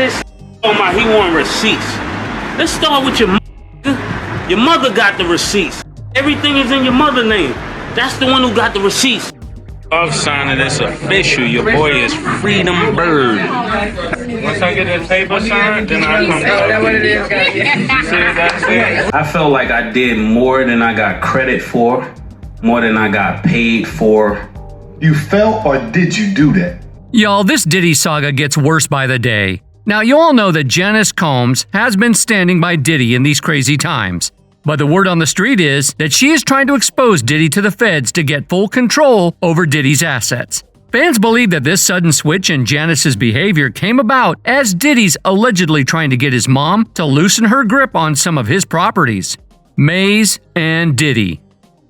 this talking about he want receipts. Let's start with your mother. Your mother got the receipts. Everything is in your mother's name. That's the one who got the receipts. Love signing this official. Your boy is Freedom Bird. Once I get this paper signed, then I come back. That's what it is, guys. I felt like I did more than I got credit for, more than I got paid for. You felt or did you do that? Y'all, this Diddy saga gets worse by the day. Now, you all know that Janice Combs has been standing by Diddy in these crazy times. But the word on the street is that she is trying to expose Diddy to the feds to get full control over Diddy's assets. Fans believe that this sudden switch in Janice's behavior came about as Diddy's allegedly trying to get his mom to loosen her grip on some of his properties. Maze and Diddy.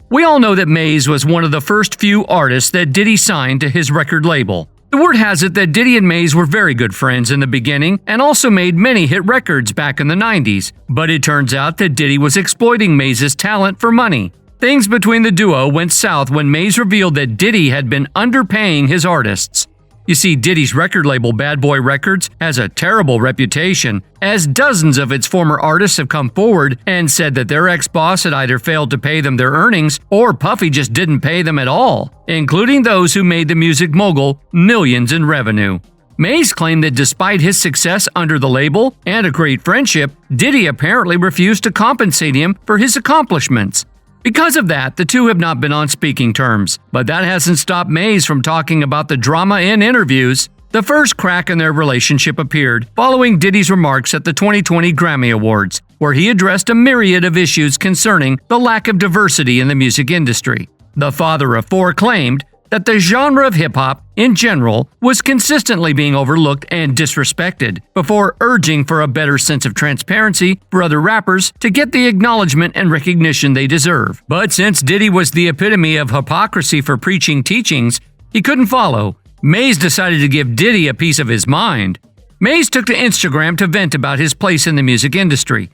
We all know that Maze was one of the first few artists that Diddy signed to his record label. The word has it that Diddy and Maze were very good friends in the beginning and also made many hit records back in the 90s, but it turns out that Diddy was exploiting Maze's talent for money. Things between the duo went south when Maze revealed that Diddy had been underpaying his artists. You see, Diddy's record label Bad Boy Records has a terrible reputation, as dozens of its former artists have come forward and said that their ex-boss had either failed to pay them their earnings or Puffy just didn't pay them at all, including those who made the music mogul millions in revenue. Maze claimed that despite his success under the label and a great friendship, Diddy apparently refused to compensate him for his accomplishments. Because of that, the two have not been on speaking terms, but that hasn't stopped Maze from talking about the drama in interviews. The first crack in their relationship appeared following Diddy's remarks at the 2020 Grammy Awards, where he addressed a myriad of issues concerning the lack of diversity in the music industry. The father of four claimed that the genre of hip-hop, in general, was consistently being overlooked and disrespected, before urging for a better sense of transparency for other rappers to get the acknowledgement and recognition they deserve. But since Diddy was the epitome of hypocrisy for preaching teachings he couldn't follow, Maze decided to give Diddy a piece of his mind. Maze took to Instagram to vent about his place in the music industry.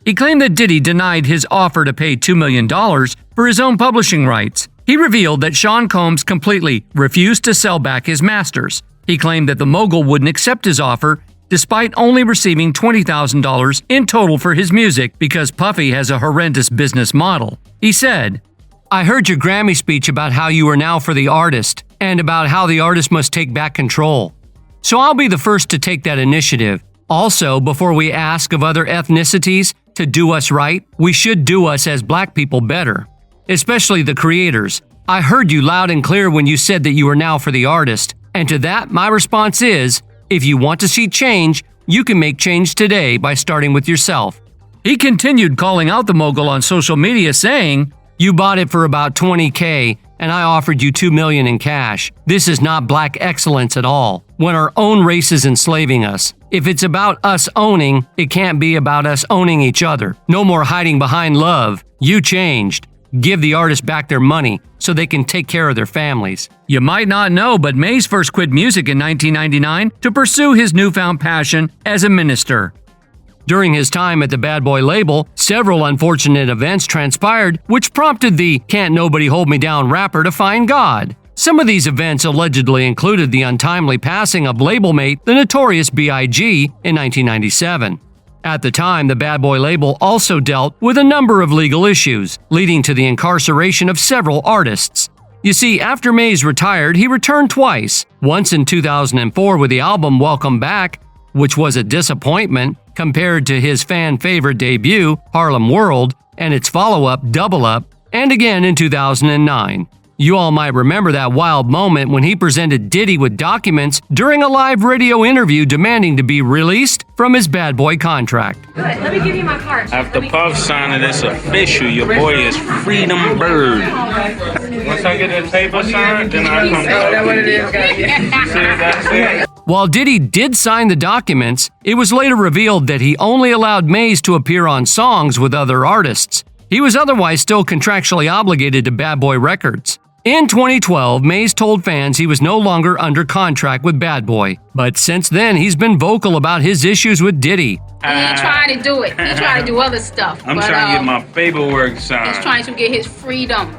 He claimed that Diddy denied his offer to pay $2 million for his own publishing rights. He revealed that Sean Combs completely refused to sell back his masters. He claimed that the mogul wouldn't accept his offer, despite only receiving $20,000 in total for his music because Puffy has a horrendous business model. He said, "I heard your Grammy speech about how you are now for the artist, and about how the artist must take back control. So I'll be the first to take that initiative. Also, before we ask of other ethnicities to do us right, we should do us as black people better. Especially the creators. I heard you loud and clear when you said that you are now for the artist. And to that, my response is, if you want to see change, you can make change today by starting with yourself." He continued calling out the mogul on social media saying, "You bought it for about $20K, and I offered you $2 million in cash. This is not black excellence at all, when our own race is enslaving us. If it's about us owning, it can't be about us owning each other. No more hiding behind love. You changed. Give the artists back their money so they can take care of their families." You might not know, but Maze first quit music in 1999 to pursue his newfound passion as a minister. During his time at the Bad Boy label, several unfortunate events transpired which prompted the "Can't Nobody Hold Me Down" rapper to find God. Some of these events allegedly included the untimely passing of label mate the Notorious B.I.G. in 1997. At the time, the Bad Boy label also dealt with a number of legal issues, leading to the incarceration of several artists. You see, after Maze retired, he returned twice, once in 2004 with the album Welcome Back, which was a disappointment compared to his fan-favorite debut, Harlem World, and its follow-up, Double Up, and again in 2009. You all might remember that wild moment when he presented Diddy with documents during a live radio interview demanding to be released from his Bad Boy contract. Good. Let me give you my card. After Puff signing this official, your boy is Freedom Bird. Once I get this paper signed, then I come back. That's what it is, guys. While Diddy did sign the documents, it was later revealed that he only allowed Maze to appear on songs with other artists. He was otherwise still contractually obligated to Bad Boy Records. In 2012, Maze told fans he was no longer under contract with Bad Boy, but since then he's been vocal about his issues with Diddy. He ain't trying to do it. He's trying to do other stuff. I'm trying to get my paperwork signed. He's trying to get his freedom.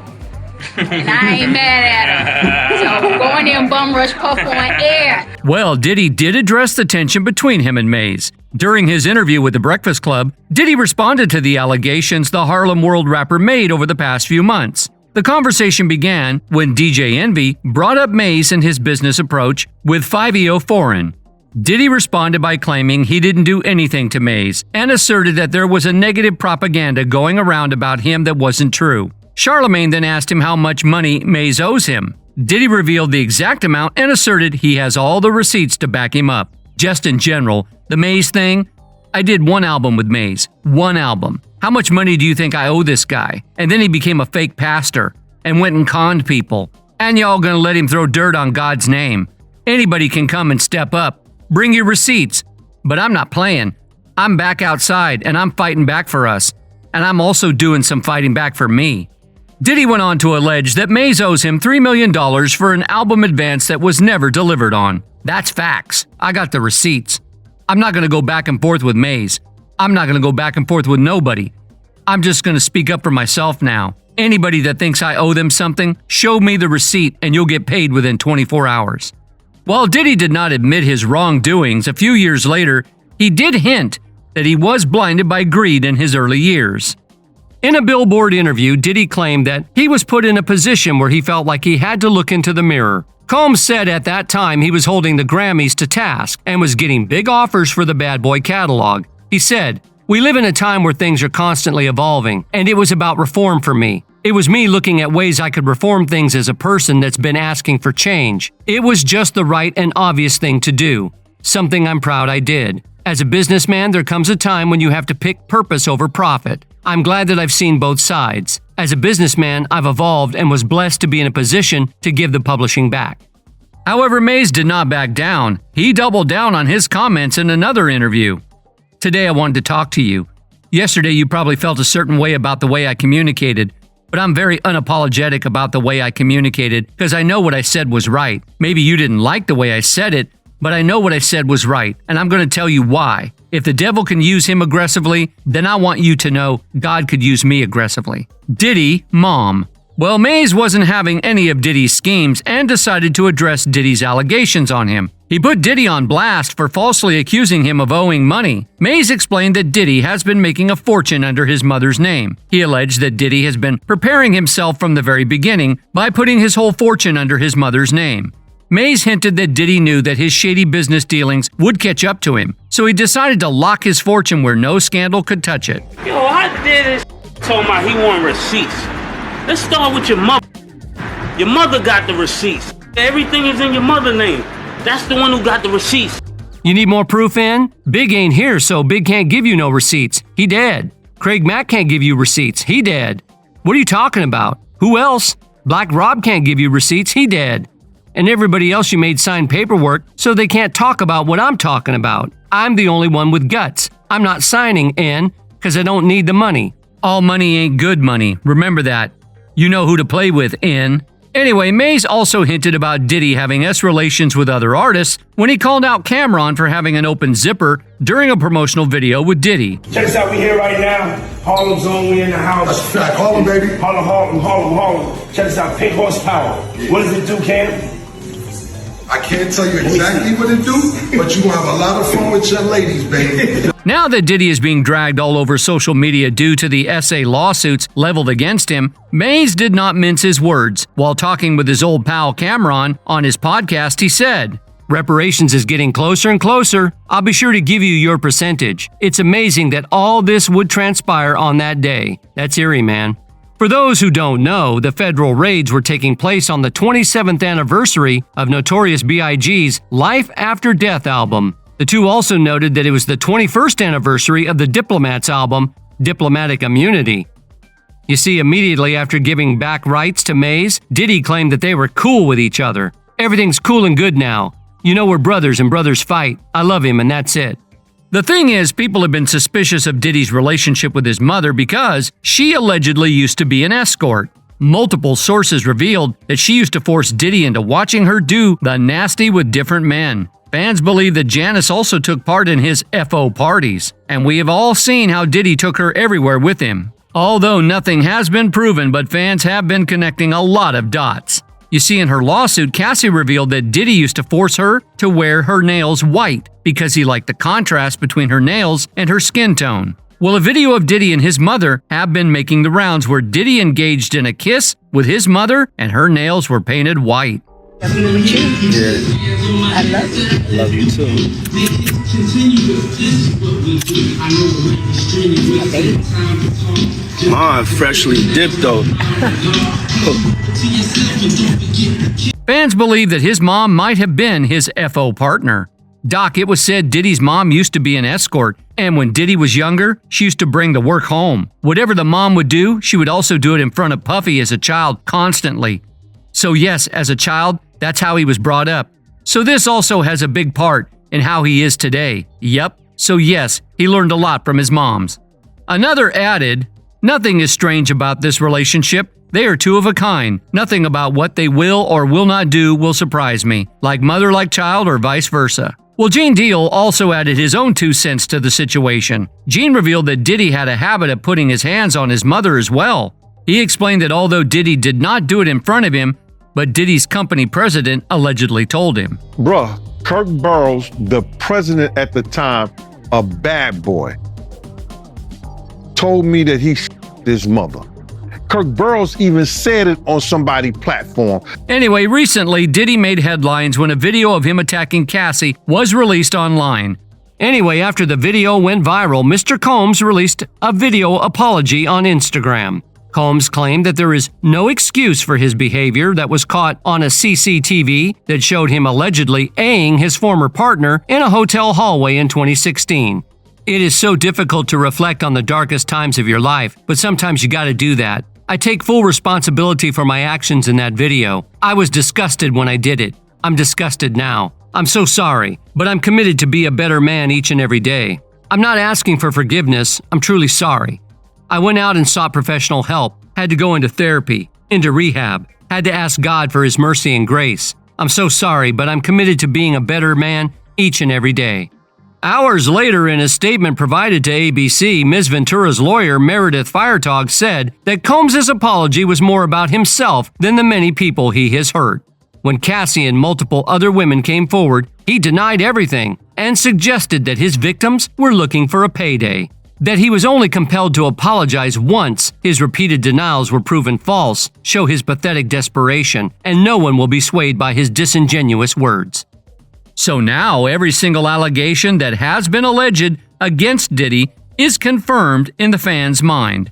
And I ain't mad at him. So go in there and bum rush Puff on air. Well, Diddy did address the tension between him and Maze. During his interview with The Breakfast Club, Diddy responded to the allegations the Harlem World rapper made over the past few months. The conversation began when DJ Envy brought up Maze and his business approach with 5EO Foreign. Diddy responded by claiming he didn't do anything to Maze and asserted that there was a negative propaganda going around about him that wasn't true. Charlemagne then asked him how much money Maze owes him. Diddy revealed the exact amount and asserted he has all the receipts to back him up. Just in general, the Maze thing, I did one album with Maze. One album. How much money do you think I owe this guy? And then he became a fake pastor and went and conned people. And y'all gonna let him throw dirt on God's name. Anybody can come and step up. Bring your receipts. But I'm not playing. I'm back outside and I'm fighting back for us. And I'm also doing some fighting back for me. Diddy went on to allege that Maze owes him $3 million for an album advance that was never delivered on. That's facts. I got the receipts. I'm not going to go back and forth with Maze. I'm not going to go back and forth with nobody. I'm just going to speak up for myself now. Anybody that thinks I owe them something, show me the receipt and you'll get paid within 24 hours. While Diddy did not admit his wrongdoings, a few years later, he did hint that he was blinded by greed in his early years. In a Billboard interview, Diddy claimed that he was put in a position where he felt like he had to look into the mirror. Combs said at that time he was holding the Grammys to task and was getting big offers for the Bad Boy catalog. He said, "We live in a time where things are constantly evolving, and it was about reform for me. It was me looking at ways I could reform things as a person that's been asking for change. It was just the right and obvious thing to do. Something I'm proud I did. As a businessman, there comes a time when you have to pick purpose over profit. I'm glad that I've seen both sides. As a businessman, I've evolved and was blessed to be in a position to give the publishing back." However, Maze did not back down. He doubled down on his comments in another interview. "Today I wanted to talk to you. Yesterday you probably felt a certain way about the way I communicated, but I'm very unapologetic about the way I communicated because I know what I said was right. Maybe you didn't like the way I said it, but I know what I said was right, and I'm going to tell you why. If the devil can use him aggressively, then I want you to know God could use me aggressively." Diddy, Mom. Well, Maze wasn't having any of Diddy's schemes and decided to address Diddy's allegations on him. He put Diddy on blast for falsely accusing him of owing money. Maze explained that Diddy has been making a fortune under his mother's name. He alleged that Diddy has been preparing himself from the very beginning by putting his whole fortune under his mother's name. Maze hinted that Diddy knew that his shady business dealings would catch up to him, so he decided to lock his fortune where no scandal could touch it. Yo, I did it. Told my he want receipts. Let's start with your mother. Your mother got the receipts. Everything is in your mother's name. That's the one who got the receipts. You need more proof in? Big ain't here, so Big can't give you no receipts. He dead. Craig Mack can't give you receipts. He dead. What are you talking about? Who else? Black Rob can't give you receipts. He dead. And everybody else you made sign paperwork so they can't talk about what I'm talking about. I'm the only one with guts. I'm not signing in because I don't need the money. All money ain't good money. Remember that. You know who to play with, in. Anyway, Maze also hinted about Diddy having relations with other artists when he called out Cameron for having an open zipper during a promotional video with Diddy. Check us out, we here right now. Harlem's on, we in the house. That's a fact. Harlem, baby. Harlem. Check us out, Pink Horsepower. What does it do, Cam? I can't tell you exactly what it do, but you gonna have a lot of fun with your ladies, baby. Now that Diddy is being dragged all over social media due to the SA lawsuits leveled against him, Maze did not mince his words. While talking with his old pal Cameron on his podcast, he said, "Reparations is getting closer and closer. I'll be sure to give you your percentage. It's amazing that all this would transpire on that day. That's eerie, man." For those who don't know, the federal raids were taking place on the 27th anniversary of Notorious B.I.G.'s Life After Death album. The two also noted that it was the 21st anniversary of the Diplomats album, Diplomatic Immunity. You see, immediately after giving back rights to Maze, Diddy claimed that they were cool with each other. "Everything's cool and good now. You know we're brothers and brothers fight. I love him and that's it." The thing is, people have been suspicious of Diddy's relationship with his mother because she allegedly used to be an escort. Multiple sources revealed that she used to force Diddy into watching her do the nasty with different men. Fans believe that Janice also took part in his FO parties, and we have all seen how Diddy took her everywhere with him. Although nothing has been proven, but fans have been connecting a lot of dots. You see, in her lawsuit, Cassie revealed that Diddy used to force her to wear her nails white because he liked the contrast between her nails and her skin tone. Well, a video of Diddy and his mother have been making the rounds where Diddy engaged in a kiss with his mother and her nails were painted white. I love you. Love you too. Mine freshly dipped though. Fans believe that his mom might have been his FO partner. Doc, it was said Diddy's mom used to be an escort, and when Diddy was younger, she used to bring the work home. Whatever the mom would do, she would also do it in front of Puffy as a child constantly. So yes, as a child, that's how he was brought up. So this also has a big part in how he is today. Yep, so yes, he learned a lot from his moms. Another added, nothing is strange about this relationship. They are two of a kind. Nothing about what they will or will not do will surprise me, like mother like child or vice versa. Well, Gene Deal also added his own 2 cents to the situation. Gene revealed that Diddy had a habit of putting his hands on his mother as well. He explained that although Diddy did not do it in front of him, but Diddy's company president allegedly told him. Bruh, Kirk Burroughs, the president at the time, a bad boy, told me that he his mother. Kirk Burroughs even said it on somebody's platform. Anyway, recently, Diddy made headlines when a video of him attacking Cassie was released online. Anyway, after the video went viral, Mr. Combs released a video apology on Instagram. Combs claimed that there is no excuse for his behavior that was caught on a CCTV that showed him allegedly A-ing his former partner in a hotel hallway in 2016. It is so difficult to reflect on the darkest times of your life, but sometimes you gotta do that. I take full responsibility for my actions in that video. I was disgusted when I did it. I'm disgusted now. I'm so sorry, but I'm committed to be a better man each and every day. I'm not asking for forgiveness. I'm truly sorry. I went out and sought professional help, had to go into therapy, into rehab, had to ask God for His mercy and grace. I'm so sorry, but I'm committed to being a better man each and every day. Hours later, in a statement provided to ABC, Ms. Ventura's lawyer, Meredith Firetog, said that Combs' apology was more about himself than the many people he has hurt. When Cassie and multiple other women came forward, he denied everything and suggested that his victims were looking for a payday. That he was only compelled to apologize once his repeated denials were proven false show his pathetic desperation, and no one will be swayed by his disingenuous words. So now every single allegation that has been alleged against Diddy is confirmed in the fans' mind.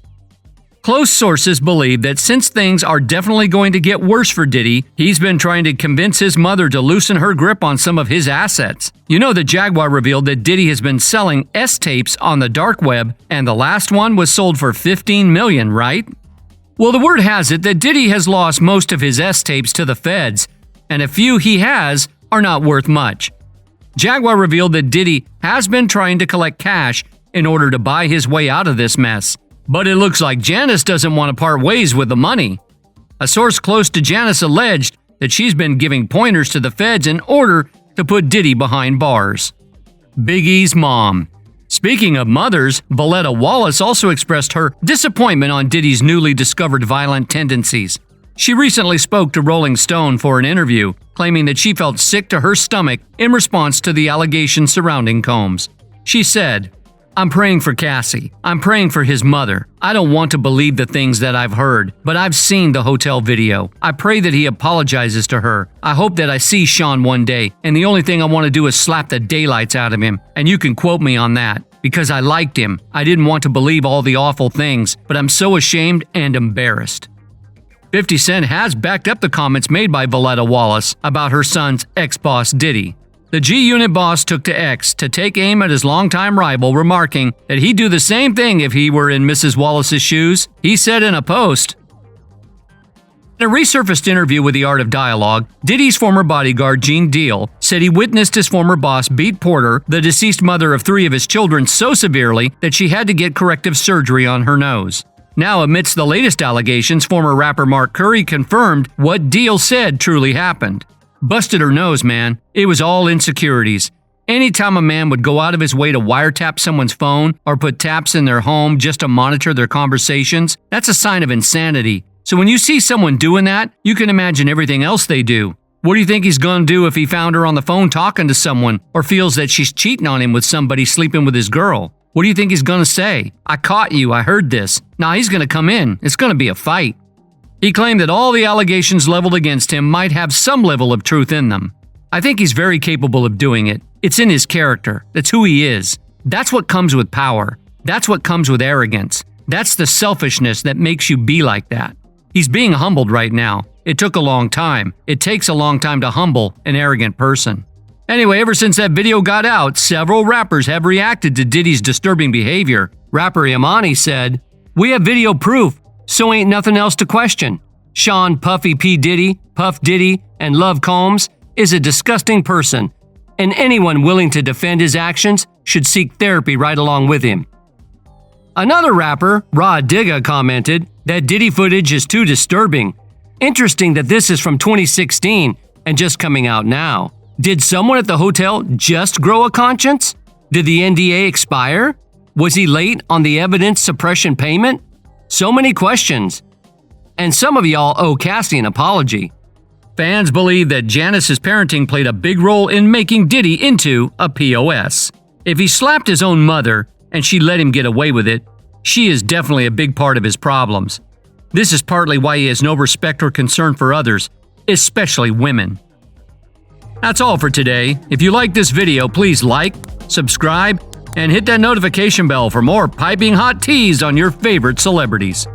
Close sources believe that since things are definitely going to get worse for Diddy, he's been trying to convince his mother to loosen her grip on some of his assets. You know, the Jaguar revealed that Diddy has been selling S-tapes on the dark web, and the last one was sold for $15 million, right? Well, the word has it that Diddy has lost most of his S-tapes to the feds, and a few he has are not worth much. Jaguar revealed that Diddy has been trying to collect cash in order to buy his way out of this mess. But it looks like Janice doesn't want to part ways with the money. A source close to Janice alleged that she's been giving pointers to the feds in order to put Diddy behind bars. Big E's mom. Speaking of mothers, Voletta Wallace also expressed her disappointment on Diddy's newly discovered violent tendencies. She recently spoke to Rolling Stone for an interview, claiming that she felt sick to her stomach in response to the allegations surrounding Combs. She said, "I'm praying for Cassie. I'm praying for his mother. I don't want to believe the things that I've heard, but I've seen the hotel video. I pray that he apologizes to her. I hope that I see Sean one day, and the only thing I want to do is slap the daylights out of him. And you can quote me on that, because I liked him. I didn't want to believe all the awful things, but I'm so ashamed and embarrassed." 50 Cent has backed up the comments made by Voletta Wallace about her son's ex-boss Diddy. The G-Unit boss took to X to take aim at his longtime rival, remarking that he'd do the same thing if he were in Mrs. Wallace's shoes. He said in a post, in a resurfaced interview with The Art of Dialogue, Diddy's former bodyguard, Gene Deal, said he witnessed his former boss beat Porter, the deceased mother of 3 of his children, so severely that she had to get corrective surgery on her nose. Now, amidst the latest allegations, former rapper Mark Curry confirmed what Deal said truly happened. "Busted her nose, man. It was all insecurities. Anytime a man would go out of his way to wiretap someone's phone or put taps in their home just to monitor their conversations, that's a sign of insanity. So when you see someone doing that, you can imagine everything else they do. What do you think he's going to do if he found her on the phone talking to someone or feels that she's cheating on him with somebody sleeping with his girl? What do you think he's going to say? I caught you, I heard this. Nah, he's going to come in. It's going to be a fight. He claimed that all the allegations leveled against him might have some level of truth in them. I think he's very capable of doing it. It's in his character. That's who he is. That's what comes with power. That's what comes with arrogance. That's the selfishness that makes you be like that. He's being humbled right now. It took a long time. It takes a long time to humble an arrogant person. Anyway, ever since that video got out, several rappers have reacted to Diddy's disturbing behavior. Rapper Imani said, "We have video proof, so ain't nothing else to question. Sean Puffy P. Diddy, Puff Diddy, and Love Combs is a disgusting person, and anyone willing to defend his actions should seek therapy right along with him." Another rapper, Rod Digga, commented that Diddy footage is too disturbing. Interesting that this is from 2016 and just coming out now. Did someone at the hotel just grow a conscience? Did the NDA expire? Was he late on the evidence suppression payment? So many questions. And some of y'all owe Cassie an apology. Fans believe that Janice's parenting played a big role in making Diddy into a POS. If he slapped his own mother and she let him get away with it, she is definitely a big part of his problems. This is partly why he has no respect or concern for others, especially women. That's all for today. If you like this video, please like, subscribe, and hit that notification bell for more piping hot teas on your favorite celebrities.